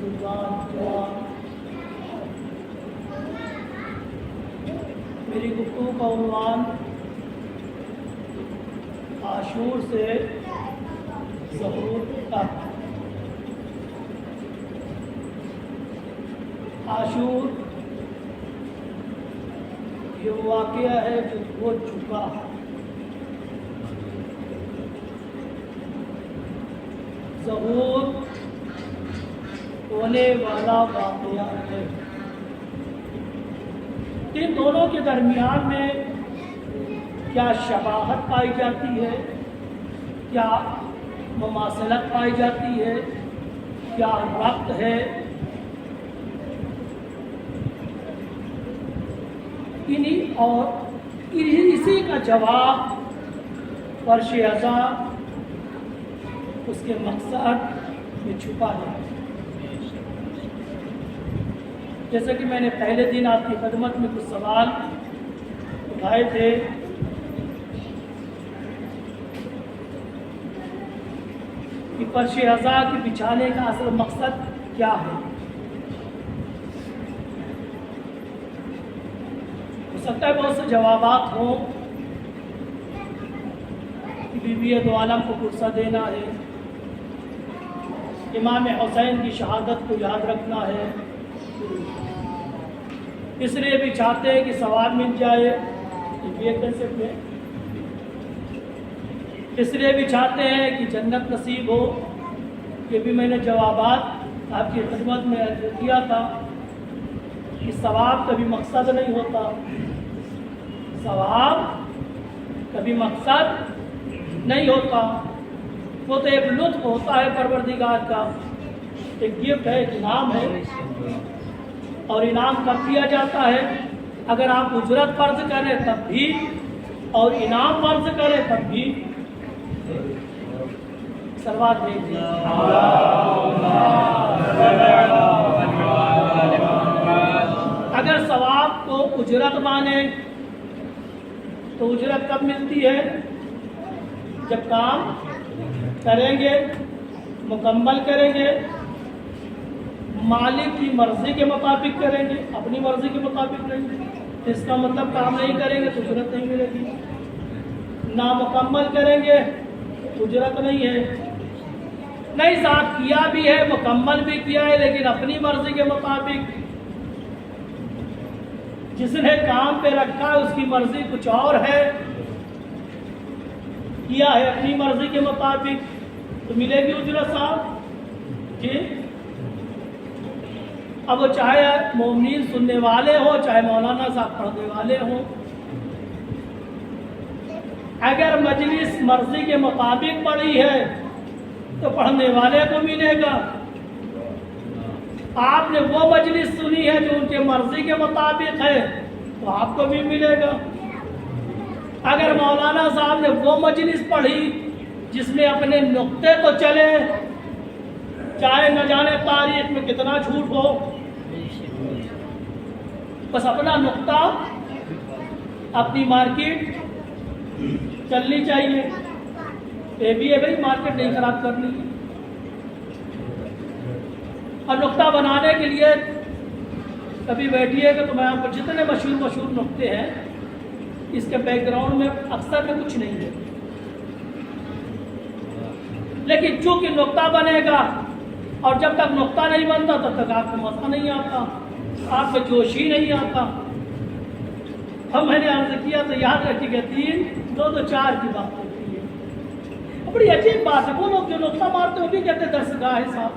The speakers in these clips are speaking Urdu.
جوان میری گفتگو کا عنوان عاشور سے ظہور تک۔ عاشور یہ واقعہ ہے جو ہو چکا ہے، ظہور ہونے والا واقعہ ہے۔ ان دونوں کے درمیان میں کیا شباہت پائی جاتی ہے، کیا مماثلت پائی جاتی ہے، کیا ربط ہے، اور اسی کا جواب فرش ازاں اس کے مقصد میں چھپا ہے۔ جیسا کہ میں نے پہلے دن آپ کی خدمت میں کچھ سوال اٹھائے تھے کہ فرش ازاں کے بچھانے کا اصل مقصد کیا ہے۔ ہو سکتا ہے بہت سے جوابات ہوں کہ بی بی دو عالم کو پرسہ دینا ہے، امام حسین کی شہادت کو یاد رکھنا ہے، اس لیے بھی چاہتے ہیں کہ ثواب مل جائے، یہ کنسپٹ ہے۔ اس لیے بھی چاہتے ہیں کہ جنت نصیب ہو، یہ بھی میں نے جوابات آپ کی خدمت میں دیا تھا کہ ثواب کبھی مقصد نہیں ہوتا، ثواب کبھی مقصد نہیں ہوتا، وہ تو ایک لطف ہوتا ہے پروردگار کا، ایک گفٹ ہے، ایک انعام ہے، اور انعام کب دیا جاتا ہے؟ اگر آپ اجرت فرض کریں تب بھی اور انعام فرض کریں تب بھی۔ سلوات بھیجیے۔ اگر ثواب کو اجرت مانے تو اجرت کب ملتی ہے؟ جب کام کریں گے، مکمل کریں گے، مالک کی مرضی کے مطابق کریں گے، اپنی مرضی کے مطابق نہیں۔ اس کا مطلب کام نہیں کریں گے تو اجرت نہیں ملے گی، نامکمل کریں گے تو اجرت نہیں ہے۔ نہیں، صاحب کیا بھی ہے، مکمل بھی کیا ہے، لیکن اپنی مرضی کے مطابق۔ جس نے کام پہ رکھا ہے اس کی مرضی کچھ اور ہے، کیا ہے اپنی مرضی کے مطابق، تو ملے گی اجرت صاحب جی۔ اب وہ چاہے مومنین سننے والے ہوں، چاہے مولانا صاحب پڑھنے والے ہوں، اگر مجلس مرضی کے مطابق پڑھی ہے تو پڑھنے والے کو ملے گا۔ آپ نے وہ مجلس سنی ہے جو ان کے مرضی کے مطابق ہے تو آپ کو بھی ملے گا۔ اگر مولانا صاحب نے وہ مجلس پڑھی جس میں اپنے نقطے تو چلے، چاہے نہ جانے تاریخ میں کتنا جھوٹ ہو، بس اپنا نقطہ، اپنی مارکیٹ چلنی چاہیے، یہ بھی ہے بھائی، مارکیٹ نہیں خراب کرنی۔ اور نقطہ بنانے کے لیے کبھی بیٹھیے گا تو میں آپ کو جتنے مشہور نقطے ہیں، اس کے بیک گراؤنڈ میں اکثر میں کچھ نہیں ہے، لیکن چونکہ نقطہ بنے گا، اور جب تک نقطہ نہیں بنتا تب تک آپ کو مزہ نہیں آتا، آپ میں جوش ہی نہیں آتا۔ ہم میں نے عرض کیا تو یاد رکھی گئی 3 2 4 کی بات ہوتی ہے۔ بڑی عجیب بات ہے، وہ لوگ جو نقطہ مارتے وہ بھی کہتے درسگاہ ہے صاحب،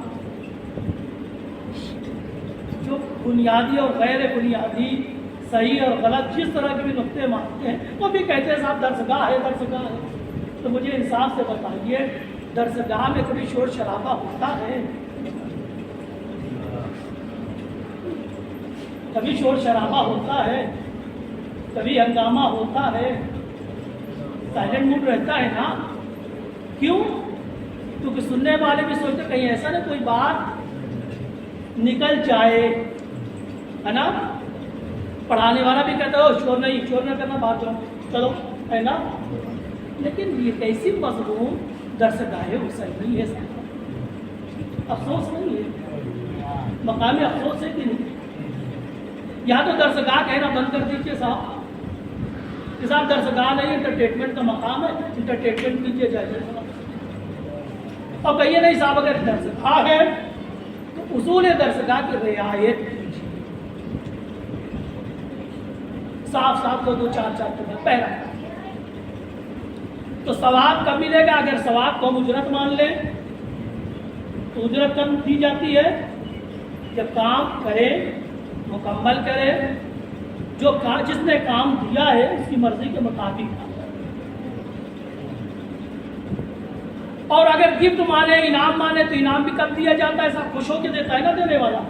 جو بنیادی اور غیر بنیادی، صحیح اور غلط جس طرح کے بھی نقطے مارتے ہیں وہ بھی کہتے ہیں صاحب درسگاہ ہے، درسگاہ ہے۔ تو مجھے انصاف سے بتائیے، درسگاہ میں کبھی شور شرابہ ہوتا ہے؟ کبھی شور شرابہ ہوتا ہے؟ کبھی ہنگامہ ہوتا ہے؟ سائلنٹ موڈ رہتا ہے نا؟ کیوں؟ کیونکہ سننے والے بھی سوچتے کہیں ایسا نہ کوئی بات نکل جائے، ہے نا؟ پڑھانے والا بھی کہتا ہے شور نہ کرنا، باہر جاؤ، چلو، ہے نا؟ لیکن یہ کیسی مضمون درسگاہ حسینی ہے، افسوس نہیں ہے۔ مقام افسوس ہے کہ نہیں؟ یہاں تو درسگاہ کہنا بند کر دیجیے صاحب کہ صاحب درسگاہ نہیں انٹرٹینمنٹ کا مقام ہے، انٹرٹینمنٹ کیجیے جائیے اور کہیے نہیں صاحب اگر درسگاہ ہے تو اصول درسگاہ کی رعایت کیجیے، صاف صاف دو چار ٹکڑے پہلا تو ثواب کب ملے گا؟ اگر ثواب کو ہم اجرت مان لیں تو اجرت کم دی جاتی ہے جب کام کرے، مکمل کرے، جو جس نے کام دیا ہے اس کی مرضی کے مطابق کام کرے، اور اگر گفٹ مانے، انعام مانے تو انعام بھی کب دیا جاتا ہے؟ سب خوش ہو کے دیتا ہے نا دینے والا،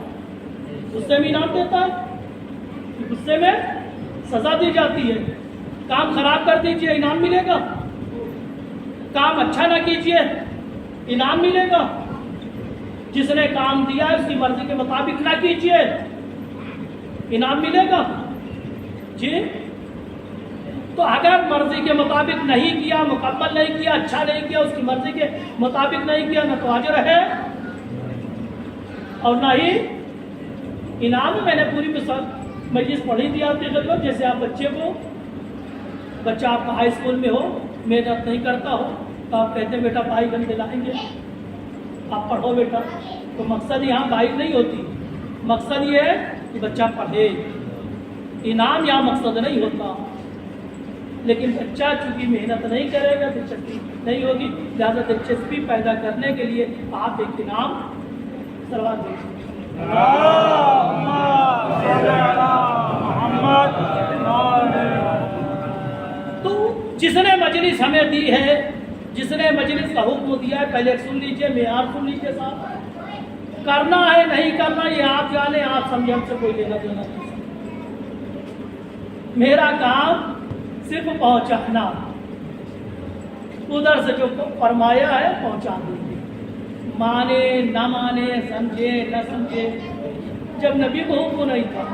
غصے میں انعام دیتا ہے، غصے میں سزا دی جاتی ہے۔ کام خراب کر دیجئے انعام ملے گا، کام اچھا نہ کیجئے انعام ملے گا، جس نے کام دیا ہے اس کی مرضی کے مطابق نہ کیجئے انعام ملے گا جی۔ تو اگر مرضی کے مطابق نہیں کیا، مکمل نہیں کیا، اچھا نہیں کیا، اس کی مرضی کے مطابق نہیں کیا، نہ تو اجر ہے اور نہ ہی انعام۔ میں نے پوری مجلس پڑھی تھی آپ کے خدمت، جیسے آپ بچہ آپ کا ہائی اسکول میں ہو، محنت نہیں کرتا ہو تو آپ کہتے ہیں بیٹا بھائی بن کے لائیں گے، آپ پڑھو بیٹا، تو مقصد یہاں بھائی نہیں ہوتی، مقصد یہ ہے کہ بچہ پڑھے، انعام یہاں مقصد نہیں ہوتا۔ لیکن بچہ چونکہ محنت نہیں کرے گا، دلچسپی نہیں ہوگی، لہٰذا دلچسپی پیدا کرنے کے لیے آپ ایک انعام سلوات دیں۔ تو جس نے مجلس ہمیں دی ہے، جس نے مجلس کا حکم دیا ہے، پہلے سن لیجئے، معیار سن لیجئے صاحب، کرنا ہے نہیں کرنا یہ آپ جانے، آپ سمجھے، ہم سے کوئی لینا دینا نہیں۔ میرا کام صرف پہنچانا، ادھر سے جو فرمایا ہے پہنچا دیں، مانے نہ مانے، سمجھے نہ سمجھے۔ جب نبی کو حکم نہیں تھا،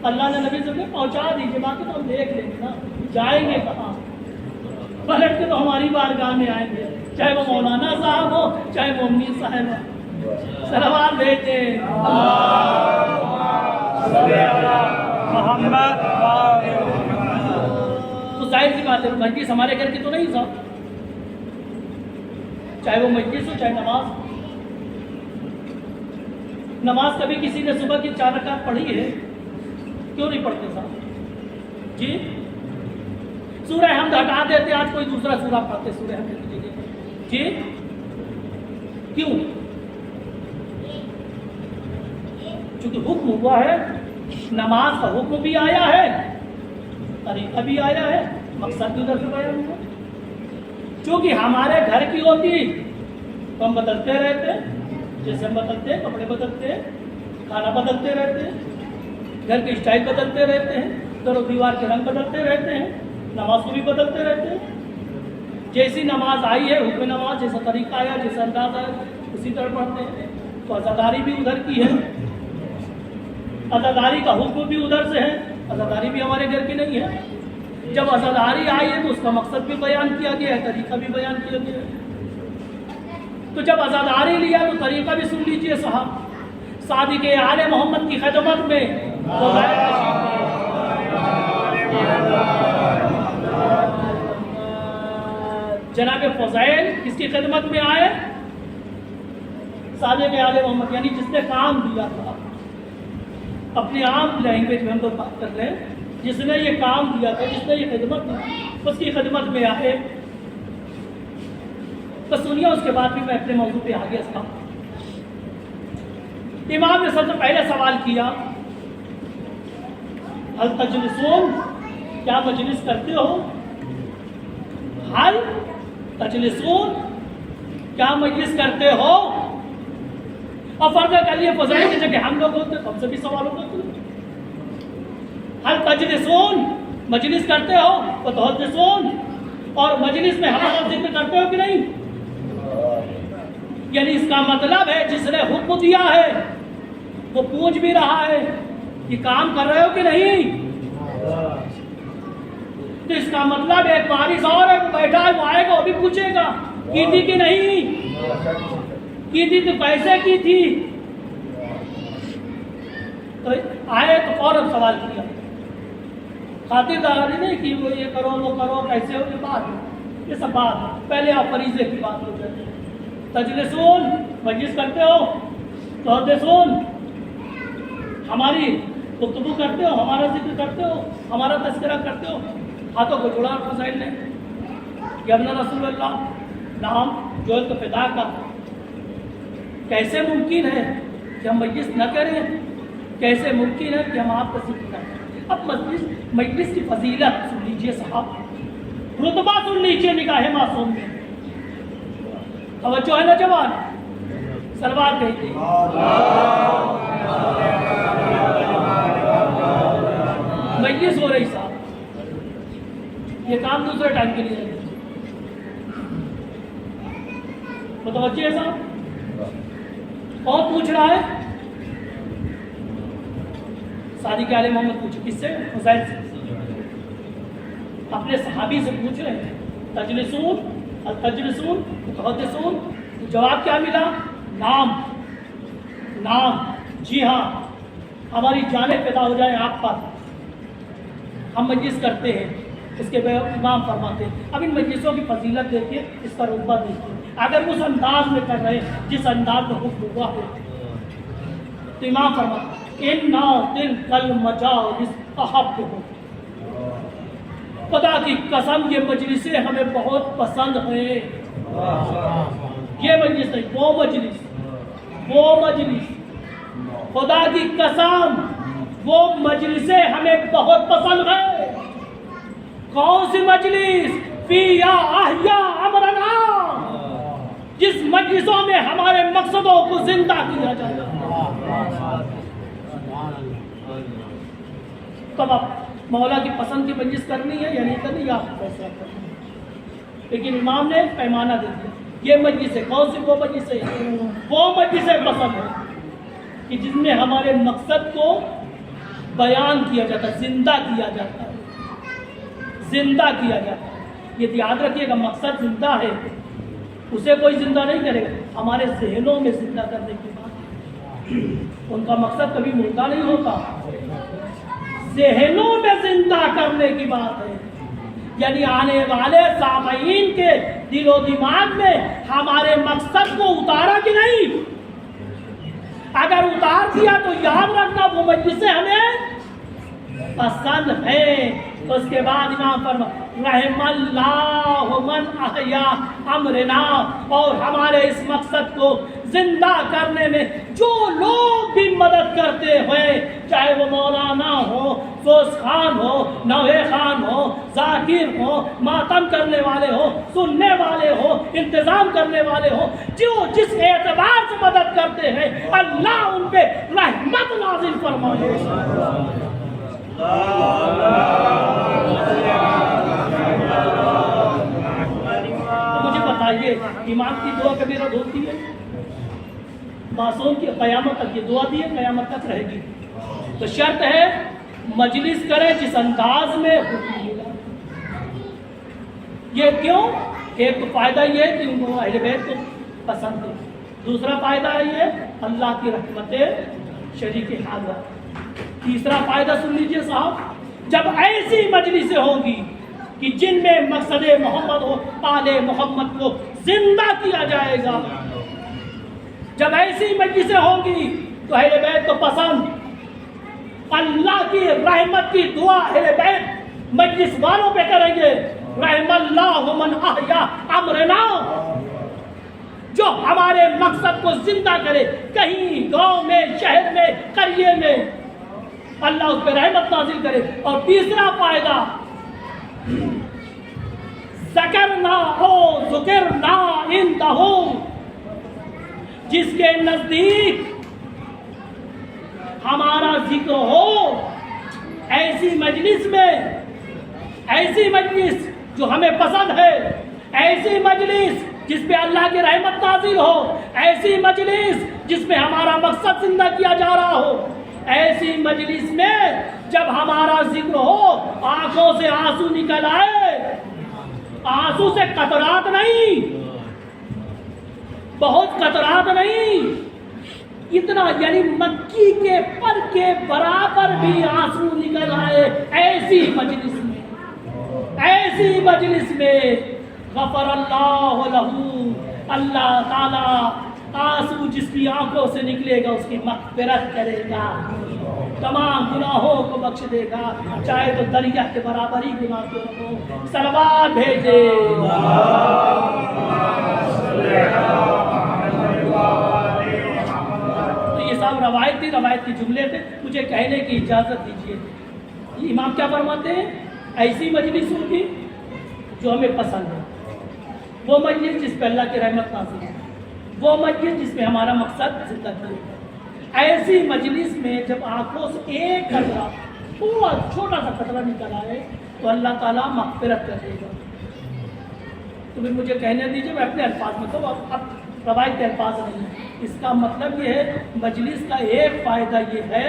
اللہ نے نبی سے پہنچا دیجیے، باقی تو ہم دیکھ لیں گے نا، جائیں گے کہاں، پلٹ کے تو ہماری بارگاہ میں آئیں گے، چاہے وہ مولانا صاحب ہو، چاہے وہ امی صاحب ہو، صلوات بھیجیں محمد۔ تو ظاہر سی بات ہے مجلس ہمارے گھر کی تو نہیں صاحب، چاہے وہ مجلس ہو چاہے نماز۔ نماز کبھی کسی نے صبح کی 4 رکعت پڑھی ہے؟ کیوں نہیں پڑھتے صاحب جی؟ سورہ حمد ہٹا دیتے، آج کوئی دوسرا سورہ پڑھتے سورہ حمد کی جگہ جی، کیوں؟ چونکہ حکم ہوا ہے، نماز کا حکم بھی آیا ہے، طریقہ بھی آیا ہے، مقصد بھی ادھر سے بیان ہوا۔ چونکہ ہمارے گھر کی ہوتی تو ہم بدلتے رہتے، جیسے ہم بدلتے ہیں، کپڑے بدلتے ہیں، کھانا بدلتے رہتے ہیں، گھر کی اسٹائل بدلتے رہتے ہیں، در و دیوار کے رنگ بدلتے رہتے ہیں، نماز کو بھی بدلتے رہتے ہیں۔ جیسی نماز آئی ہے، حکم نماز جیسا طریقہ آیا، جیسا انداز آیا، اسی طرح پڑھتے ہیں۔ تو عزاداری بھی ادھر کی ہے، عزاداری کا حکم بھی ادھر سے ہے، عزاداری بھی ہمارے گھر کی نہیں ہے۔ جب عزاداری آئی ہے تو اس کا مقصد بھی بیان کیا گیا ہے، طریقہ بھی بیان کیا گیا ہے۔ تو جب عزاداری لیا تو طریقہ بھی سن لیجئے صاحب، صادق آل محمد کی خدمت میں جناب فضائل کس کی خدمت میں آئے؟ صادق آل محمد، یعنی جس نے کام دیا تھا، اپنے عام لینگویج میں ہم لوگ بات کر رہے ہیں، جس نے یہ کام دیا تھا، جس نے یہ خدمت دی، اس کی خدمت میں آئے۔ تو سنیے، اس کے بعد بھی میں اپنے موضوع پہ آگے آتا ہوں۔ امام نے سب سے پہلے سوال کیا، حل تجلسون، کیا مجلس کرتے ہو؟ حل تجلسون، کیا مجلس کرتے ہو؟ اور فرض کر لیے فضائل کی جگہ ہم لوگ ہوتے تو ہم سے بھی سوال ہوتے، حل تجلسون، مجلس کرتے ہو؟ تو تحدثون، اور مجلس میں ہمارا ذکر کرتے ہو کہ نہیں؟ یعنی اس کا مطلب ہے جس نے حکم دیا ہے وہ پوچھ بھی رہا ہے کہ کام کر رہے ہو کہ نہیں۔ تو اس کا مطلب ایک وارث اور ہے، وہ بیٹھا ہے، وہ آئے گا، وہ بھی پوچھے گا کی تھی کہ نہیں کی تھی، تو کیسے کی تھی، تو آئے تو فوراً سوال کیا، خاطرداری نہیں کہ وہ یہ کرو وہ کرو کیسے ہو، یہ بات ہے، یہ سب بات ہے، پہلے آپ فریضے کی بات ہو جاتے ہیں۔ تجلسون مجلس کرتے ہو، تحدثون ہماری گفتگو کرتے ہو، ہمارا ذکر کرتے ہو، ہمارا تذکرہ کرتے ہو، ہاتھوں کو جوڑا فضائل نے کہ ابن رسول اللہ نام جو ہے تو فدا کا، کیسے ممکن ہے کہ ہم مجلس نہ کریں، کیسے ممکن ہے کہ ہم آپ کا ذکر کریں۔ اب مجلس کی فضیلت سن لیجیے صاحب، رتبہ سن لیجیے نگاہ معصوم میں، توجہ ہے نا جوان، سلوات کہیے مجلس ہو رہی صاحب، یہ کام دوسرے ٹائم کے لیے ہے، متوجہ ہے صاحب؟ کون پوچھ رہا ہے؟ صادق آل محمد پوچھے، کس سے؟ حسین سے، اپنے صحابی سے پوچھ رہے ہیں، تجلسون التجلسون تحدثون، جواب کیا ملا؟ نام، نام، جی ہاں ہماری جانیں فدا ہو جائیں آپ پر، ہم مجلس کرتے ہیں، اس کے بعد امام فرماتے ہیں۔ اب ان مجلسوں کی فضیلت دیکھیے، اس کا رتبہ دیکھیے، اگر اس انداز میں کر رہے ہیں جس انداز میں حکم ہوا ہو تو امام فرماتے ہیں اِنَّا تِلْكَ الْمَجَالِسُ أَحَبُّهُ، خدا کی قسم یہ مجلسیں ہمیں بہت پسند ہیں، یہ مجلس نہیں، وہ مجلس، وہ مجلس، خدا کی قسم وہ مجلسیں ہمیں بہت پسند ہیں۔ کون سی مجلس؟ فِيهَا أَحْيَا أَمْرَنَا، جس مجلسوں میں ہمارے مقصدوں کو زندہ کیا جائے۔ تب اب مولا کی پسند کی مجلس کرنی ہے یا نہیں کرنی، یا فیصلہ کرنا ہے، لیکن امام نے پیمانہ دے دیا، یہ مجلس ہے، کون سی؟ وہ مجلس ہے، وہ مجلسیں پسند ہے کہ جس میں ہمارے مقصد کو بیان کیا جاتا ہے، زندہ کیا جاتا ہے، زندہ کیا جاتا ہے۔ یہ یاد رکھیے گا، مقصد زندہ ہے، اسے کوئی زندہ نہیں کرے گا، ہمارے ذہنوں میں زندہ کرنے کی بات ہے، ان کا مقصد کبھی مردہ نہیں ہوتا، ذہنوں میں زندہ کرنے کی بات ہے، یعنی آنے والے سامعین کے دل و دماغ میں ہمارے مقصد کو اتارا کہ نہیں، اگر اتار دیا تو یاد رکھنا وہ مجلسیں ہمیں پسند ہے۔ تو اس کے بعد امام فرماتے رحم اللہ من احیا امرنا، اور ہمارے اس مقصد کو زندہ کرنے میں جو لوگ بھی مدد کرتے ہوئے، چاہے وہ مولانا ہو، فوز خان ہو، نوے خان ہو، ذاکر ہو، ماتم کرنے والے ہو، سننے والے ہو، انتظام کرنے والے ہو، جو جس اعتبار سے مدد کرتے ہیں اللہ ان پہ رحمت نازل فرمائے۔ مجھے بتائیے امام کی دعا کبھی رد ہوتی ہے؟ معصوم کی قیامت تک یہ دعا دی ہے، قیامت تک رہے گی۔ تو شرط ہے مجلس کرے جس انداز میں حکم ملا۔ یہ کیوں؟ ایک تو فائدہ یہ ہے کہ ان کو اہل بیت کو پسند ہے، دوسرا فائدہ یہ اللہ کی رحمت شریک حال ہے، تیسرا فائدہ سن لیجئے صاحب، جب ایسی مجلسیں ہوں گی کہ جن میں مقصد محمد و آل محمد کو زندہ کیا جائے گا، جب ایسی مجلسیں ہوں گی تو اہل بیت کو پسند، اللہ کی رحمت کی دعا اہل بیت مجلس والوں پہ کریں گے، رحم اللہ من احیا امرنا، جو ہمارے مقصد کو زندہ کرے، کہیں گاؤں میں، شہر میں، قریے میں، اللہ اس پہ رحمت نازل کرے۔ اور تیسرا فائدہ ذکرنا ہو ذکرنا عندہ، جس کے نزدیک ہمارا ذکر ہو، ایسی مجلس میں، ایسی مجلس جو ہمیں پسند ہے، ایسی مجلس جس پہ اللہ کی رحمت نازل ہو، ایسی مجلس جس میں ہمارا مقصد زندہ کیا جا رہا ہو، ایسی مجلس میں جب ہمارا ذکر ہو، آنکھوں سے آنسو نکل آئے، آنسو سے قطرات نہیں، بہت قطرات نہیں، اتنا یعنی مکی کے پر کے برابر بھی آنسو نکل آئے ایسی مجلس میں غفر اللہ لہو، اللہ تعالی آنسو جس کی آنکھوں سے نکلے گا اس کی مغفرت کرے گا، تمام گناہوں کو بخش دے گا، چاہے تو دریا کے برابر ہی گناہ کیوں نہ ہو۔ صلوات بھیجے۔ تو یہ سب روایت کے جملے تھے، مجھے کہنے کی اجازت دیجیے۔ امام کیا فرماتے ہیں؟ ایسی مجلس ہوگی جو ہمیں پسند ہے، وہ مجلس جس پہ اللہ کی رحمت نازل ہے، وہ مجلس جس میں ہمارا مقصد زندگی ہے۔ ایسی مجلس میں جب آنکھوں سے ایک قطرہ، تھوڑا چھوٹا سا قطرہ نکل آئے تو اللہ تعالیٰ مغفرت کر دے گا۔ تو پھر مجھے کہنے دیجیے، میں اپنے الفاظ میں تو اب روایت کے الفاظ نہیں ہیں، اس کا مطلب یہ ہے مجلس کا ایک فائدہ یہ ہے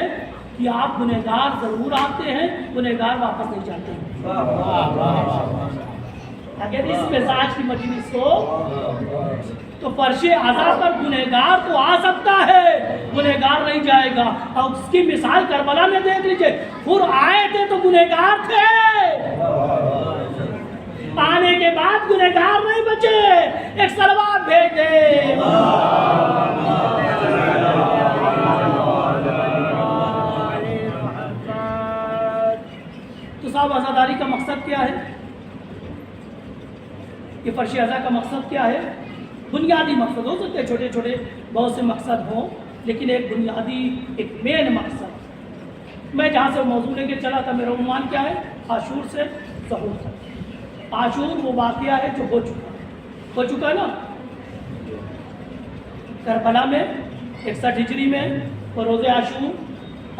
کہ آپ گنہگار ضرور آتے ہیں، گنہگار واپس نہیں جاتے ہیں۔ اگر اس مزاج کی مجلس ہو تو فرش عزا پر گنہگار تو آ سکتا ہے، گنہگار نہیں جائے گا۔ اور اس کی مثال کربلا میں دیکھ لیجئے، پھر آئے تھے تو گنہگار تھے، آنے کے بعد گنہگار نہیں بچے۔ ایک صلوات بھیج دے۔ تو صاحب عزاداری کا مقصد کیا ہے؟ یہ فرش عزا کا مقصد کیا ہے؟ بنیادی مقصد ہو سکتے ہیں، چھوٹے چھوٹے بہت سے مقصد ہوں، لیکن ایک بنیادی ایک مین مقصد۔ میں جہاں سے موضوع لے کے چلا تھا، میرا عنوان کیا ہے؟ عاشور سے ظہور تک۔ عاشور وہ واقعہ ہے جو ہو چکا ہے نا، کربلا میں 61 ہجری میں روز عاشور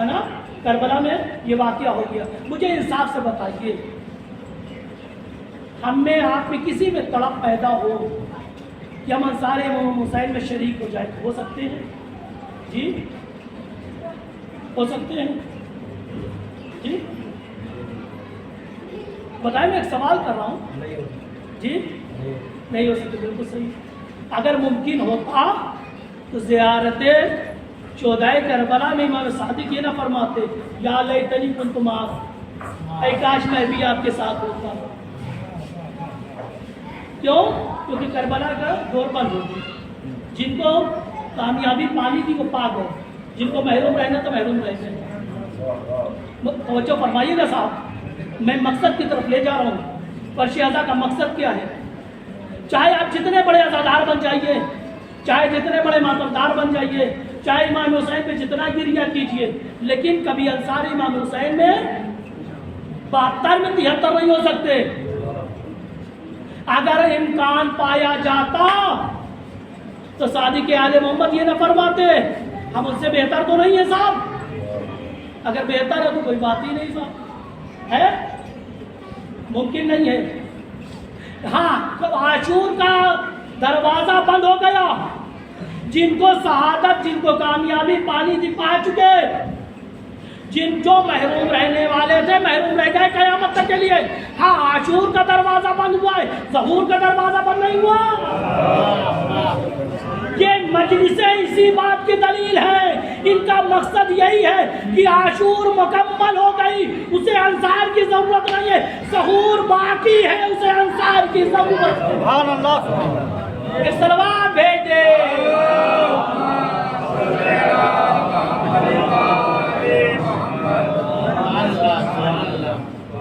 ہے نا، کربلا میں یہ واقعہ ہو گیا۔ مجھے انصاف سے بتائیے، ہم میں آپ میں کسی میں تڑپ پیدا ہو کہ ہم انصار امام حسین میں شریک ہو جائے، ہو سکتے ہیں؟ جی ہو سکتے ہیں؟ جی بتائیں، میں ایک سوال کر رہا ہوں۔ جی نہیں ہو سکتے، بالکل صحیح۔ اگر ممکن ہوتا تو زیارت 14 کربلا میں امام صادق یہ نہ فرماتے یا لیتنی کنت معکم، اے کاش میں بھی آپ کے ساتھ ہوتا۔ کیوں؟ کیونکہ کربلا کا دور بند ہو گیا، جن کو کامیابی پانی کی وہ پا گئے، جن کو محروم رہنا تو محروم رہ گئے۔ توجہ فرمائیے گا صاحب، میں مقصد کی طرف لے جا رہا ہوں۔ فرش عزا کا مقصد کیا ہے؟ چاہے آپ جتنے بڑے عزادار بن جائیے، چاہے جتنے بڑے ماتمدار بن جائیے، چاہے امام حسین پہ جتنا گریہ کیجیے، لیکن کبھی انصار امام حسین میں 72 میں 73 نہیں ہو سکتے۔ اگر امکان پایا جاتا تو صادق آل محمد یہ نہ فرماتے ہم ان سے بہتر تو نہیں ہے صاحب؟ اگر بہتر ہے تو کوئی بات ہی نہیں صاحب، ہے ممکن نہیں ہے۔ ہاں، جب عاشور کا دروازہ بند ہو گیا، جن کو شہادت، جن کو کامیابی پانی تھی پا چکے، جن جو محروم رہنے والے تھے محروم رہ گئے قیامت تک کے لیے۔ ہاں، عاشور کا دروازہ بند ہوا ہے، ظہور کا دروازہ بند نہیں ہوا۔ یہ مجلسیں اسی بات کی دلیل ہے، ان کا مقصد یہی ہے کہ عاشور مکمل ہو گئی، اسے انصار کی ضرورت نہیں ہے، ظہور باقی ہے، اسے انصار کی ضرورت ہے۔ سبحان اللہ، ایک صلوات بھیج دے۔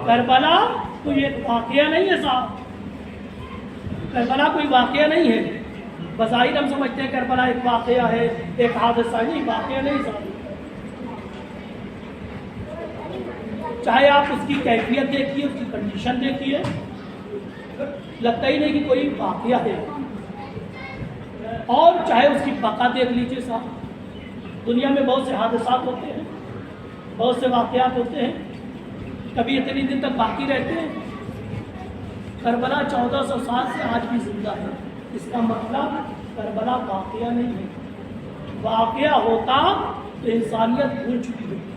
کربلا کوئی ایک واقعہ نہیں ہے صاحب، کربلا کوئی واقعہ نہیں ہے۔ بظاہر ہم سمجھتے ہیں کربلا ایک واقعہ ہے، ایک حادثہ، نہیں، واقعہ نہیں صاحب۔ چاہے آپ اس کی کیفیت دیکھیے، اس کی کنڈیشن دیکھیے، لگتا ہی نہیں کہ کوئی واقعہ ہے، اور چاہے اس کی بقا دیکھ لیجیے صاحب۔ دنیا میں بہت سے حادثات ہوتے ہیں، بہت سے واقعات ہوتے ہیں، کبھی اتنی دن تک باقی رہتے ہیں۔ کربلا 1400 سال سے آج بھی زندہ ہے، اس کا مطلب کربلا واقعہ نہیں ہے۔ واقعہ ہوتا تو انسانیت بھول چکی ہوتی۔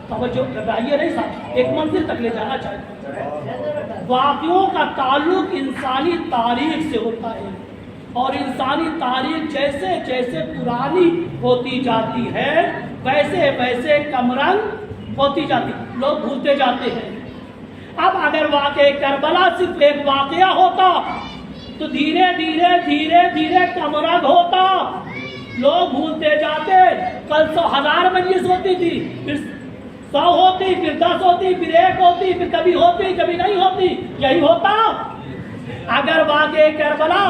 توجہ لگائیے نہیں صاحب، ایک منزل تک لے جانا چاہتے ہیں۔ واقعوں کا تعلق انسانی تاریخ سے ہوتا ہے، اور انسانی تاریخ جیسے جیسے پرانی ہوتی جاتی ہے ویسے ویسے کم رنگ ہوتی جاتی، لوگ بھولتے جاتے ہیں۔ اب اگر واقعہ کربلا صرف ایک واقعہ ہوتا تو دھیرے دھیرے دھیرے دھیرے کم رنگ ہوتا، لوگ بھولتے جاتے۔ کل 100,000 مجلس ہوتی تھی، پھر 100 ہوتی، پھر 10 ہوتی، پھر 1 ہوتی، پھر کبھی ہوتی کبھی نہیں ہوتی، یہی ہوتا اگر واقعہ کربلا۔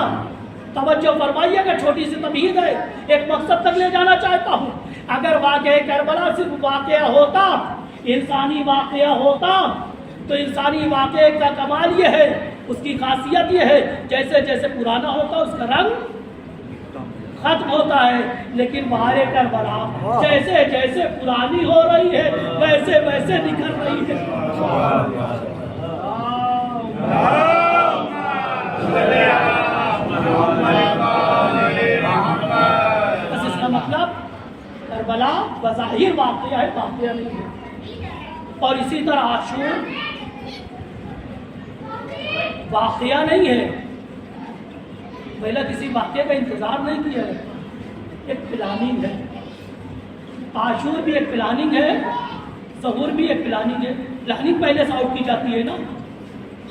توجہ فرمائیے کہ چھوٹی سی تمہید ہے، ایک مقصد تک لے جانا چاہتا ہوں۔ اگر واقعہ کربلا صرف واقعہ ہوتا، انسانی واقعہ ہوتا، تو انسانی واقعے کا کمال یہ ہے، اس کی خاصیت یہ ہے، جیسے جیسے پرانا ہوتا اس کا رنگ ختم ہوتا ہے۔ لیکن بہار کربلا جیسے جیسے پرانی ہو رہی ہے ویسے ویسے نکل رہی ہے۔ بس اس کا مطلب کربلا بظاہر واقعہ ہے، واقعہ نہیں ہے۔ اور اسی طرح عاشور واقعہ نہیں ہے، پہلے کسی واقعے کا انتظار نہیں کیا ہے، ایک پلاننگ ہے۔ عاشور بھی ایک پلاننگ ہے، ظہور بھی ایک پلاننگ ہے۔ پلاننگ پہلے سے آؤٹ کی جاتی ہے نا،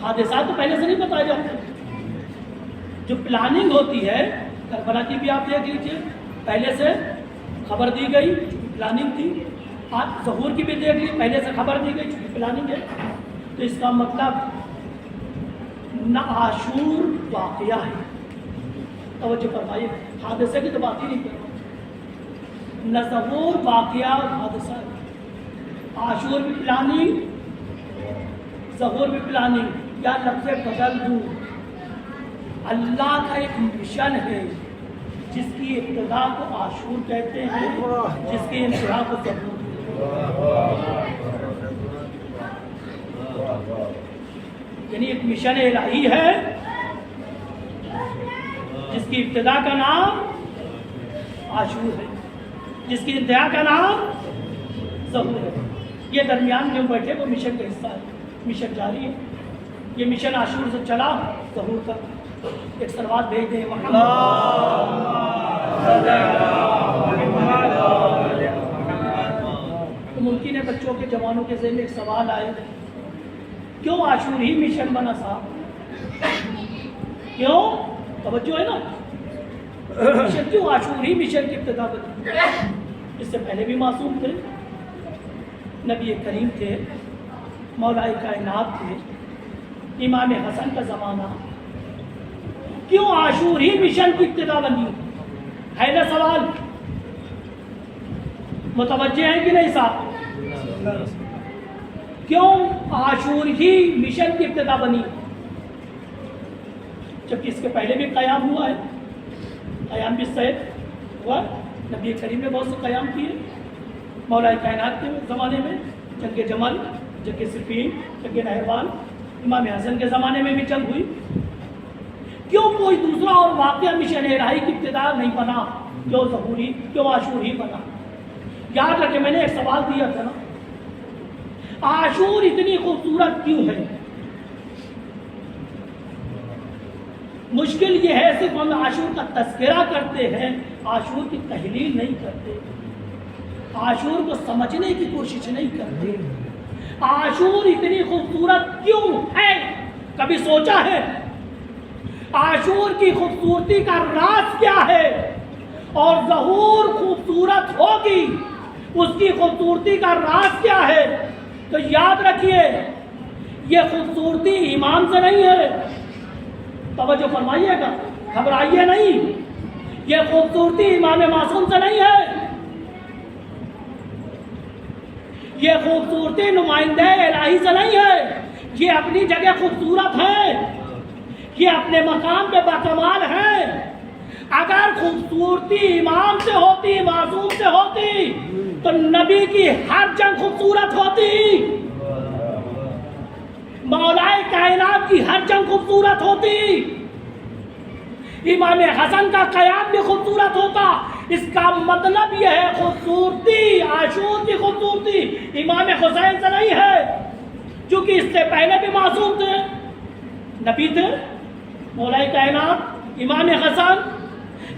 حادثات تو پہلے سے نہیں بتائے جاتے۔ جو پلاننگ ہوتی ہے کربلا کی بھی آپ دیکھ لیجیے، پہلے سے خبر دی گئی، پلاننگ تھی۔ آپ ظہور کی بھی دیکھ لیجیے، پہلے سے خبر دی گئی، چونکہ پلاننگ ہے۔ تو اس کا مطلب نہ عاشور واقعہ ہے، توجہ فرمائیے، حادثے کی تو بات ہی نہیں کرتے، نہ ظہور واقعہ حادثہ ہے۔ عاشور بھی پلاننگ، ظہور بھی پلاننگ، یا لفظ بدل دوں، اللہ کا ایک مشن ہے جس کی ابتدا کو عاشور کہتے ہیں، جس کی انتہا کو ظہور۔ یعنی ایک مشن الہی ہے جس کی ابتدا کا نام عاشور ہے، جس کی انتہا کا نام ظہور ہے۔ یہ درمیان میں بیٹھے وہ مشن کا حصہ ہے، مشن جاری ہے۔ یہ مشن عاشور سے چلا ظہور تک۔ ایک سلوات بھیج دیں تو ممکن ہے بچوں کے جوانوں کے ذہن میں ایک سوال آئے، کیوں عاشور ہی مشن بنا صاحب؟ کیوں؟ توجہ ہے نا، مشن کیوں عاشور ہی مشن کی ابتدا بنی؟ اس سے پہلے بھی معصوم تھے، نبی کریم تھے، مولا کائنات تھے، امام حسن کا زمانہ، کیوں عاشور ہی مشن کی ابتدا بنی؟ ہے نا سوال؟ متوجہ ہیں کہ نہیں صاحب؟ کیوں عاشور ہی مشن کی ابتدا بنی؟ جبکہ اس کے پہلے بھی قیام ہوا ہے، قیام بھی صحیح ہوا، نبی کریم نے بہت سے قیام کیے مولا کائنات کے زمانے میں، جنگ جمل، جنگ صفین، جنگ نہروان، امام حسن کے زمانے میں بھی جنگ ہوئی۔ کیوں کوئی دوسرا اور واقعہ مشن الہی کی ابتدا نہیں بنا؟ کیوں ظہوری، کیوں عاشور ہی بنا؟ یاد رکھے میں نے ایک سوال دیا تھا نا، عاشور اتنی خوبصورت کیوں ہے؟ مشکل یہ ہے صرف ہم عاشور کا تذکرہ کرتے ہیں، عاشور کی تحلیل نہیں کرتے، عاشور کو سمجھنے کی کوشش نہیں کرتے۔ عاشور اتنی خوبصورت کیوں ہے؟ کبھی سوچا ہے عاشور کی خوبصورتی کا راز کیا ہے؟ اور ظہور خوبصورت ہوگی، اس کی خوبصورتی کا راز کیا ہے؟ تو یاد رکھیے یہ خوبصورتی ایمان سے نہیں ہے، توجہ فرمائیے گا، گھبرائیے نہیں، یہ خوبصورتی امام معصوم سے نہیں ہے، یہ خوبصورتی نمائندہ الہی سے نہیں ہے، یہ اپنی جگہ خوبصورت ہے، یہ اپنے مقام پہ باکمال ہے۔ اگر خوبصورتی امام سے ہوتی، معصوم سے ہوتی، تو نبی کی ہر جنگ خوبصورت ہوتی، مولا کائنات کی ہر جنگ خوبصورت ہوتی، امام حسن کا قیام بھی خوبصورت ہوتا۔ اس کا مطلب یہ ہے خوبصورتی عاشور کی خوبصورتی امام حسین سے نہیں ہے، کیونکہ اس سے پہلے بھی معصوم تھے، نبی تھے، مولا کائنات امام حسن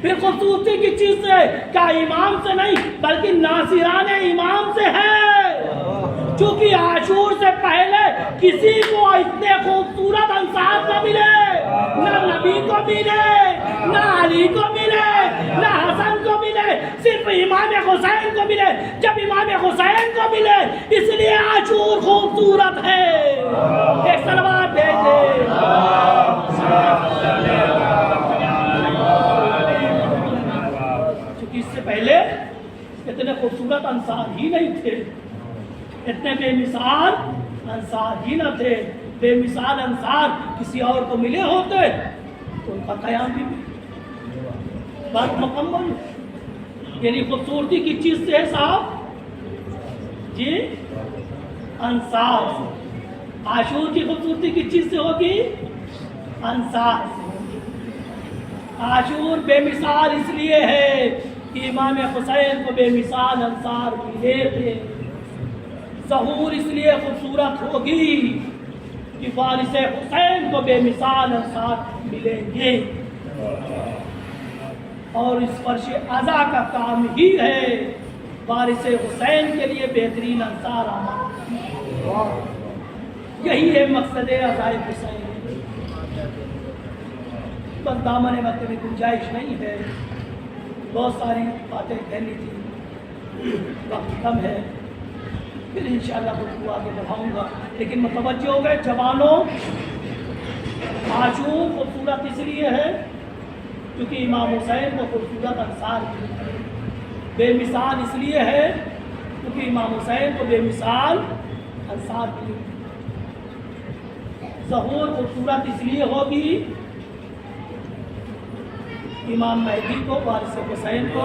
پھر خوبصورتی کی چیز سے کیا امام سے نہیں بلکہ ناصران امام سے ہے، چونکہ عاشور سے پہلے کسی کو اتنے خوبصورت انصار نہ ملے، نہ نبی کو ملے، نہ علی کو ملے، نہ حسن کو ملے، صرف امام حسین کو ملے۔ جب امام حسین کو ملے اس لیے عاشور خوبصورت ہے۔ ایک صلوات بھیجے۔ چونکہ اس سے پہلے اتنے خوبصورت انصار ہی نہیں تھے، اتنے بے مثال انصار ہی نہ تھے۔ بے مثال انصار کسی اور کو ملے ہوتے تو ان کا قیام بھی بات مکمل۔ یعنی خوبصورتی کی چیز سے ہے صاحب جی انصار سے۔ عاشور کی خوبصورتی کی چیز سے ہوگی انصار سے۔ عاشور بے مثال اس لیے ہے کہ امام حسین کو بے مثال انصار ملے تھے۔ ظہور اس لیے خوبصورت ہوگی کہ وارث حسین کو بے مثال انصار ملیں گے، اور اس فرش عزا کا کام ہی ہے وارث حسین کے لیے بہترین انصار آنا۔ یہی ہے مقصد عزائے حسین۔ بس دامن وقت میں گنجائش نہیں ہے، بہت ساری باتیں کہنی تھی، وقت کم ہے، پھر انشاءاللہ گفتگو آگے بڑھاؤں گا۔ لیکن متوجہ ہو گئے جوانوں، عاشور خوبصورت اس لیے ہے کیونکہ امام حسین کو خوبصورت انصار ملے۔ بے مثال اس لیے ہے کیونکہ امام حسین کو بے مثال انصار ملے۔ ظہور خوبصورت اس لیے ہوگی امام مہدی کو وارث حسین کو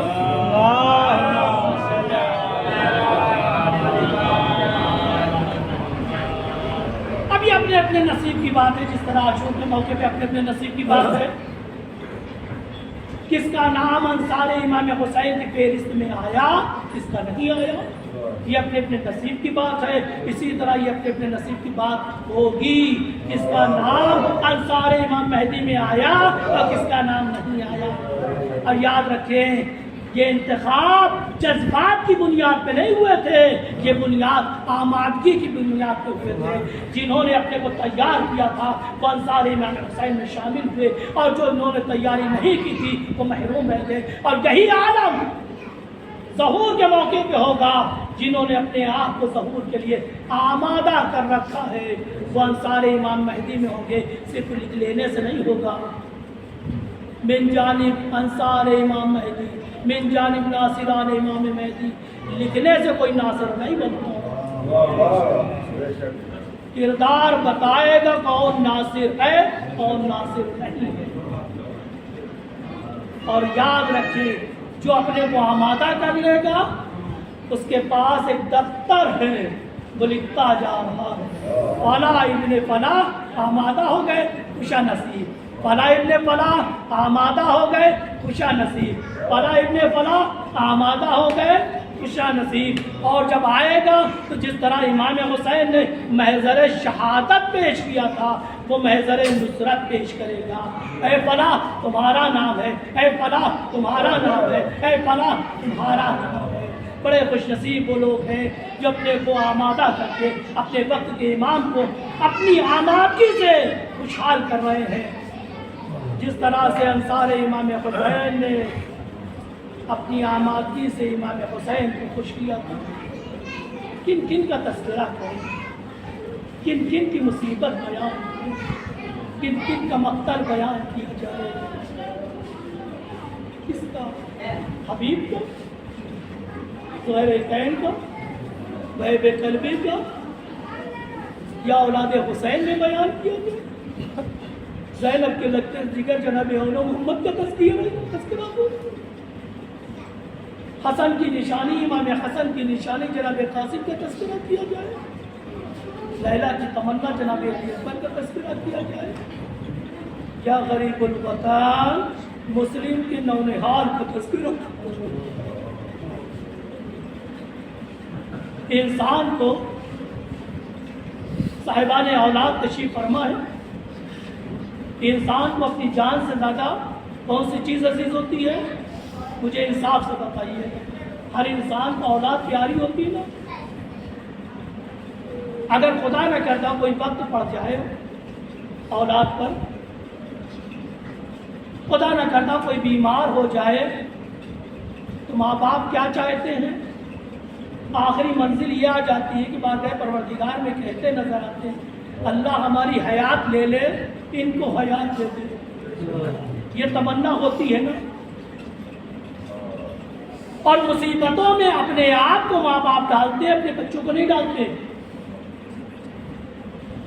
ابھی اپنے اپنے نصیب کی بات ہے، جس طرح عاشور کے موقع پہ اپنے اپنے نصیب کی بات ہے۔ کس کا نام انصار امام حسین کی فہرست میں آیا، کس کا نہیں آیا، یہ اپنے اپنے نصیب کی بات ہے۔ اسی طرح یہ اپنے اپنے نصیب کی بات ہوگی، کس کا نام انصار امام مہدی میں آیا اور کس کا نام نہیں آیا۔ اور یاد رکھیں یہ انتخاب جذبات کی بنیاد پہ نہیں ہوئے تھے، یہ بنیاد آمادگی کی بنیاد پہ ہوئے تھے۔ جنہوں نے اپنے کو تیار کیا تھا وہ انصار امام حسین میں شامل ہوئے، اور جو انہوں نے تیاری نہیں کی تھی وہ محروم رہ گئے۔ اور یہی عالم ظہور کے موقع پہ ہوگا، جنہوں نے اپنے آپ کو ظہور کے لیے آمادہ کر رکھا ہے وہ انصار امام مہدی میں ہوں گے۔ صرف لکھ لینے سے نہیں ہوگا۔ من جانب انصار امام مہدی، من جانب ناصران امام مہدی، لکھنے سے کوئی ناصر نہیں بنتا۔ کردار بتائے گا کون ناصر ہے کون ناصر نہیں ہے۔ اور یاد رکھیں جو اپنے کو آمادہ کر لے گا اس کے پاس ایک دفتر ہے، وہ لکھتا جا رہا ہے فلاں ابن فلاں آمادہ ہو گئے خوشا نصیب، فلاں ابن فلاں آمادہ ہو گئے خوشا نصیب، فلاں ابن فلاں آمادہ ہو گئے خوشا نصیب۔ اور جب آئے گا تو جس طرح امام حسین نے محضر شہادت پیش کیا تھا وہ محضر نصرت پیش کرے گا۔ اے فلاں تمہارا نام ہے، اے فلاں تمہارا نام ہے، اے فلاں تمہارا نام ہے۔ بڑے خوش نصیب وہ لوگ ہیں جو اپنے کو آمادہ کر کے اپنے وقت کے امام کو اپنی آمادگی سے خوشحال کر رہے ہیں، جس طرح سے انصار امام حسین نے اپنی آمادگی سے امام حسین کو خوش کیا تھا۔ کن کن کا تذکرہ کریں، کن کن کی مصیبت بیان کریں، کن کن کا مقتل بیان کیا جائے۔ کس کا؟ حبیب کا، زہرین کا، وہب قلبی کا، یا اولاد حسین میں بیان کیا گیا؟ زینب کے لگتے دیگر جناب اولا محمد کا تذکرہ ہو۔ حسن کی نشانی، امام حسن کی نشانی جناب قاسم کا تذکرہ کیا جائے، لیلا کی تمنا جناب علی اکبر کا تذکرہ کیا جائے، یا غریب الوطن مسلم کے نونہال کا تذکرہ۔ انسان کو صاحبان اولاد تشریف فرما ہے، انسان کو اپنی جان سے زیادہ کون سی چیز عزیز ہوتی ہے؟ مجھے انصاف سے بتائیے. ہر انسان کو اولاد پیاری ہوتی ہے نا. اگر خدا نہ کرتا کوئی وقت پڑ جائے اولاد پر، خدا نہ کرتا کوئی بیمار ہو جائے، تو ماں باپ کیا چاہتے ہیں؟ آخری منزل یہ آ جاتی ہے کہ بارگاہ پروردگار میں کہتے نظر آتے ہیں اللہ ہماری حیات لے لے، ان کو حیات دے دے. یہ تمنا ہوتی ہے نا. اور مصیبتوں میں اپنے آپ کو ماں باپ ڈالتے، اپنے بچوں کو نہیں ڈالتے.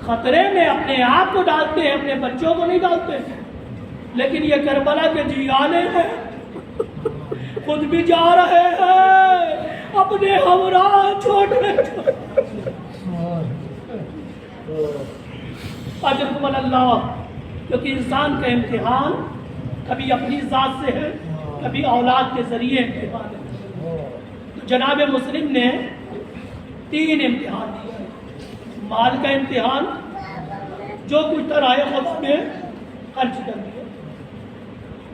خطرے میں اپنے آپ کو ڈالتے ہیں، اپنے بچوں کو نہیں ڈالتے. لیکن یہ کربلا کے جیانے ہیں، خود بھی جا رہے ہیں اپنے ہمراہ چھوٹے اجرکم اللہ. کیونکہ انسان کا امتحان کبھی اپنی ذات سے ہے، کبھی اولاد کے ذریعے امتحان ہے. تو جناب مسلم نے 3 امتحان دیے. مال کا امتحان، جو کچھ تھا رائے خدا میں خرچ کر دیا.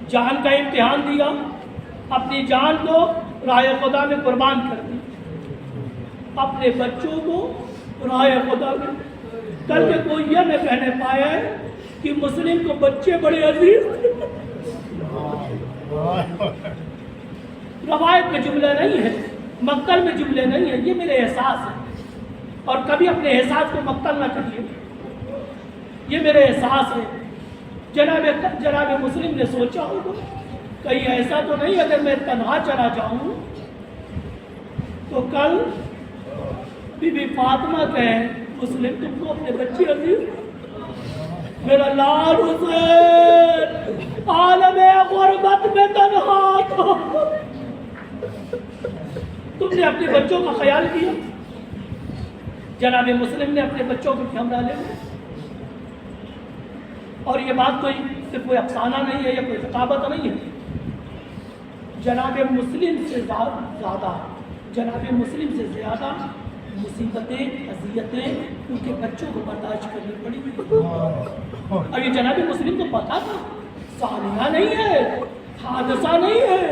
جان کا امتحان دیا، اپنی جان کو رائے خدا میں قربان کر دی. اپنے بچوں کو رائے خدا میں. کل کے کوئی یہ نہ کہنے پایا ہے کہ مسلم کو بچے بڑے عزیز. روایت میں جملہ نہیں ہے، مقتل میں جملے نہیں ہے، یہ میرے احساس ہے. اور کبھی اپنے احساس کو مقتل نہ کریے، یہ میرے احساس ہے. جناب مسلم نے سوچا ہوگا کہیں ایسا تو نہیں اگر میں تنہا چلا جاؤں تو کل بی بی فاطمہ کہیں مسلم تم کو اپنے بچے عزیز، میرا لال حسین عالم غربت میں تنہا تھا، تم نے اپنے بچوں کا خیال کیا. جناب مسلم نے اپنے بچوں کو ہم ڈالے. اور یہ بات کوئی صرف کوئی افسانہ نہیں ہے یا کوئی ثقافت نہیں ہے. جناب مسلم سے زیادہ مصیبتیں، اذیتیں ان کے بچوں کو برداشت کرنی پڑی. اور یہ جناب مسلم کو پتا تھا، ثانیہ نہیں ہے، حادثہ نہیں ہے،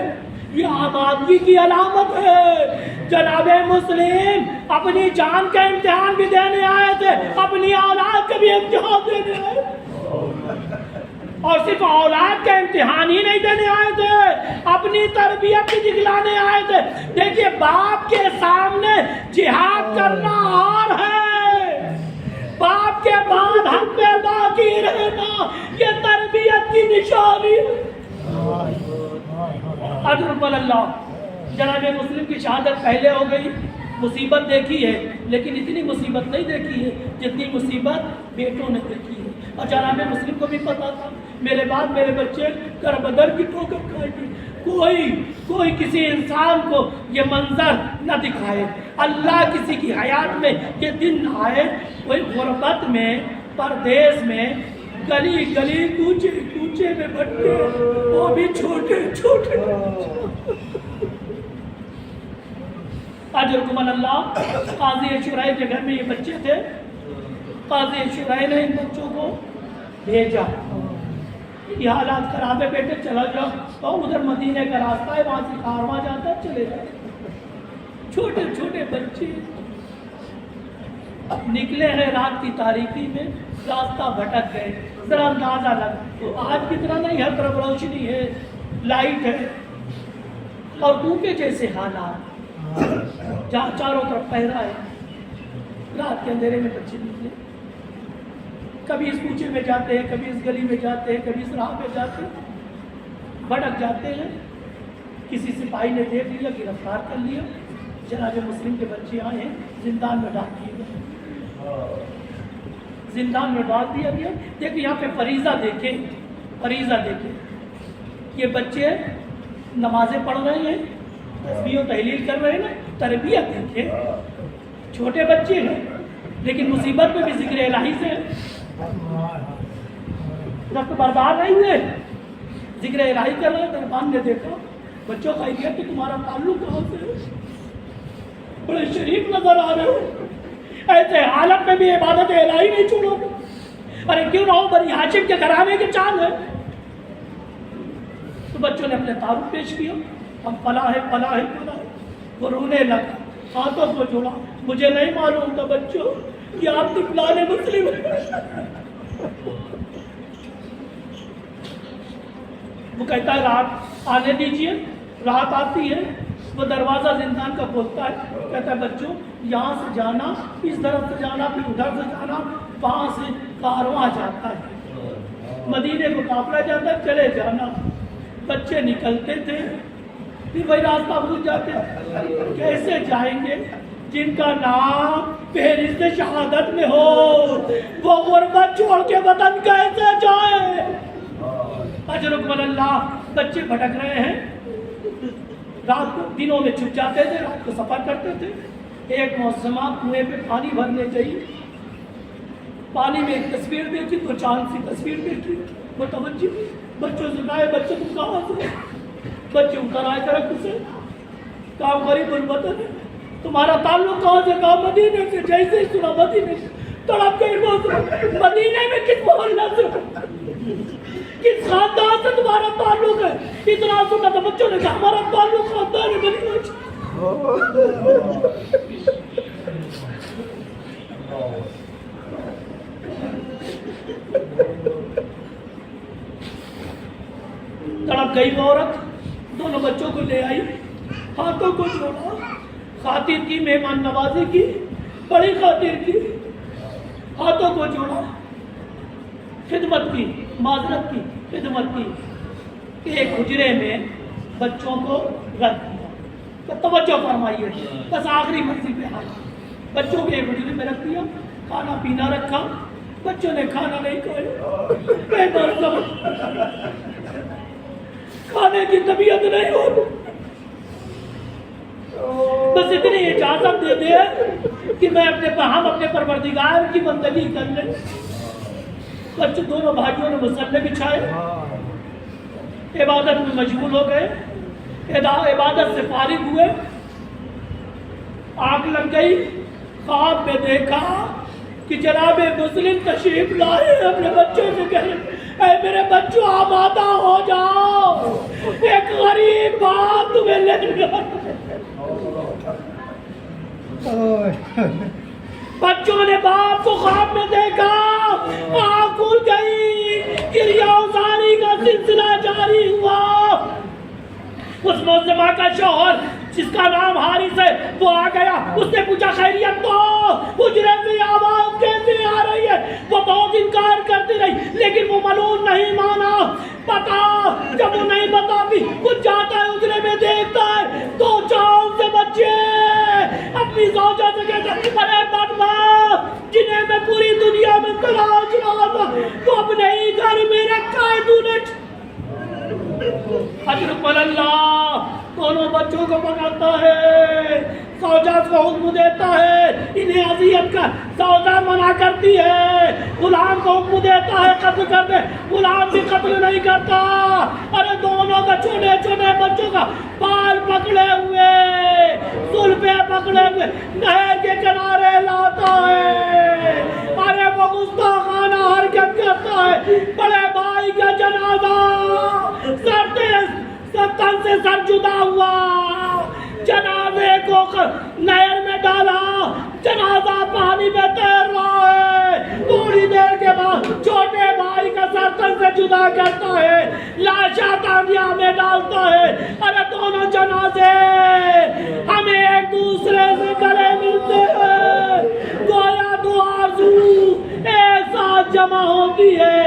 یہ آبادی کی علامت ہے. جناب مسلم اپنی جان کا امتحان بھی دینے آئے تھے، اپنی اولاد کا بھی امتحان دینے آئے. اور صرف اولاد کا امتحان ہی نہیں دینے آئے تھے، اپنی تربیت بھی دکھلانے آئے تھے. دیکھیے باپ کے سامنے جہاد کرنا اور ہے، باپ کے بعد حق پہ باقی رہنا یہ تربیت کی نشانی. اجرکم اللہ. جناب مسلم کی شہادت پہلے ہو گئی، مصیبت دیکھی ہے لیکن اتنی مصیبت نہیں دیکھی ہے جتنی مصیبت بیٹوں نے دیکھی ہے. اور جناب مسلم کو بھی پتا تھا میرے بعد میرے بچے کربدر کی ٹھوکر کھائیں گے. کوئی کسی انسان کو یہ منظر نہ دکھائے. اللہ کسی کی حیات میں یہ دن آئے، کوئی غربت میں، پردیس میں، گلی گلی کوچے میں بھٹکے، وہ بھی چھوٹے چھوٹے. اجرکم اللہ. قاضی شرائع کے گھر میں یہ بچے تھے. قاضی شرائع نے ان بچوں کو بھیجا، یہ حالات خراب ہے بیٹے چلا جاؤ، اور ادھر مدینے کا راستہ ہے وہاں سے کارواں جاتا ہے چلے جاؤ. چھوٹے چھوٹے بچے نکلے ہیں رات کی تاریکی میں، راستہ بھٹک گئے. ذرا اندازہ لگ، آج کی طرح نہیں ہر طرف روشنی ہے، لائٹ ہے، اور ڈوبے جیسے حالات، جہاں چاروں طرف پہرا ہے. رات کے اندھیرے میں بچے نکلے، کبھی اس کوچے میں جاتے ہیں، کبھی اس گلی میں جاتے ہیں، کبھی اس راہ پہ جاتے ہیں، بھٹک جاتے ہیں. کسی سپاہی نے دیکھ لیا، گرفتار کر لیا. جناب مسلم کے بچے آئے ہیں، زندان میں ڈال دیے گئے، زندان میں ڈال دیا گیا. دیکھیں یہاں پہ فریضہ دیکھیں، فریضہ دیکھیں. یہ بچے نمازیں پڑھ رہے ہیں، تسبیح و تحلیل کر رہے ہیں نا. تربیت دیکھیں، چھوٹے بچے ہیں لیکن مصیبت میں بھی ذکر الہی سے دست بردار نہیں ہوئے، ذکر الہی کر رہے ہیں. دربان نے دیکھا بچوں کا یہ کہ تمہارا تعلق کہاں سے ہے، بڑے شریف نظر آ رہے ہیں، ایسے حالت میں بھی عبادت الہی نہیں چھوڑو. ارے کیوں نہ ہو بنی ہاشم کے گھرانے کے چاند ہے. بچوں نے اپنے تعارف پیش کیا، ہم فلاں ہے فلاں ہے فلاں ہے۔ وہ رونے لگا، ہاتھوں کو جوڑا، مجھے نہیں معلوم تھا بچوں کہ آپ فلاں مسلم ہیں۔ وہ کہتا ہے رات آنے دیجیے، رات آتی ہے، وہ دروازہ زندان کا کھولتا ہے، کہتا ہے بچوں یہاں سے جانا، اس طرف سے جانا، پھر ادھر سے جانا، وہاں سے کارواں جاتا ہے، مدینے کو قافلہ جاتا ہے، چلے جانا۔ بچے نکلتے تھے، پھر وہی راستہ بھول جاتے، کیسے جائیں گے؟ جن کا نام فہرست شہادت میں ہو وہ غربت چھوڑ کے وطن کیسے جائے؟ اجرکم اللہ، بچے بھٹک رہے ہیں، رات کو دنوں میں چھپ جاتے تھے، رات کو سفر کرتے تھے۔ ایک موسمہ کنویں پہ پانی بھرنے گئی، پانی میں ایک تصویر دیکھی تو چاند سی تصویر دیکھی، متوجہ بچوں سے کہا بچے تم کہاں سے؟ بچے اتر آئے درخت سے، کہا غریب الوطن ہے، تمہارا تعلق کہاں سے؟ کہا مدینے سے۔ جیسے ہی سنا مدینے سے، تڑپ گئی مدینے میں کس محلہ سے، کس خاندان سے تمہارا تعلق ہے؟ اتنا سنا تھا بچوں نے کہا ہمارا تعلق خاندان مدینہ سے۔ تڑپ گئی وہ عورت، دونوں بچوں کو لے آئی، ہاتھوں کو جوڑا، خاطر کی، مہمان نوازی کی، بڑی خاطر کی، ہاتھوں کو جوڑا، خدمت کی، معذرت کی، خدمت کی۔ ایک حجرے میں بچوں کو رکھ دیا، تو توجہ فرمائیے، بس آخری منزل پہ آئے، بچوں کے ایک حجرے میں رکھ دیا، کھانا پینا رکھا، بچوں نے کھانا نہیں کھایا، کھانے کی طبیعت نہیں ہوتی، بس اتنی اجازت دے دے کہ میں ہم اپنے پروردگار کی بندگی کر لیں۔ بچے دونوں بھائیوں نے مصلے بچھائے، عبادت میں مشغول ہو گئے، عبادت سے فارغ ہوئے، آگ لگ گئی، خواب میں دیکھا کہ جناب مسلم تشریف لائے، اپنے بچوں سے کہے اے میرے بچوں آمادہ ہو جاؤ، ایک غریب باپ تمہیں لے گا۔ بچوں نے باپ کو خواب میں دیکھا، آنکھ کھل گئی، کریا ازاری کا سلسلہ جاری ہوا۔ اس موسمہ کا شوہر جس کا نام حارث ہے وہ آ گیا، اس نے پوچھا خیریت تو؟ حجرے سے آواز کیسے آ رہی ہے؟ وہ بہت انکار کرتی رہی لیکن وہ ملعون نہیں مانا۔ بتا، جب وہ نہیں بتاتی وہ جاتا ہے حجرے میں، دیکھتا ہے دو چاند سے بچے، اپنی زوجہ سے کہتا ہے ارے بدبخت جنہیں میں پوری دنیا میں تلاش رہا تھا تو اپنے ہی گھر میں رکھا ہے تو نے۔ اجرکم اللہ، دونوں بچوں کو پکڑتا ہے، زوجہ کو حکم دیتا ہے انہیں اذیت کر، زوجہ منع کرتی ہے، غلام کو حکم دیتا ہے قتل کر دے، غلام بھی قتل نہیں کرتا۔ ارے دونوں کا چھوٹے چھوٹے بچوں کا بال پکڑے ہوئے، زلفیں پکڑے ہوئے نہر کے کنارے لاتا ہے۔ ارے وہ گستاخانہ حرکت کرتا ہے، بڑے بھائی کا جنازہ تن سے سر جدا ہوا، جنازے کو نہر میں ڈالا، جنازہ پانی میں تیر رہا ہے۔ تھوڑی دیر کے بعد چھوٹے بھائی کا سر تن سے جدا کرتا ہے، لاشا تانیا میں ڈالتا ہے۔ ارے دونوں جنازے ہمیں ایک دوسرے سے گلے ملتے ہیں، گویا دو آرزو ایک ساتھ جمع ہوتی ہے۔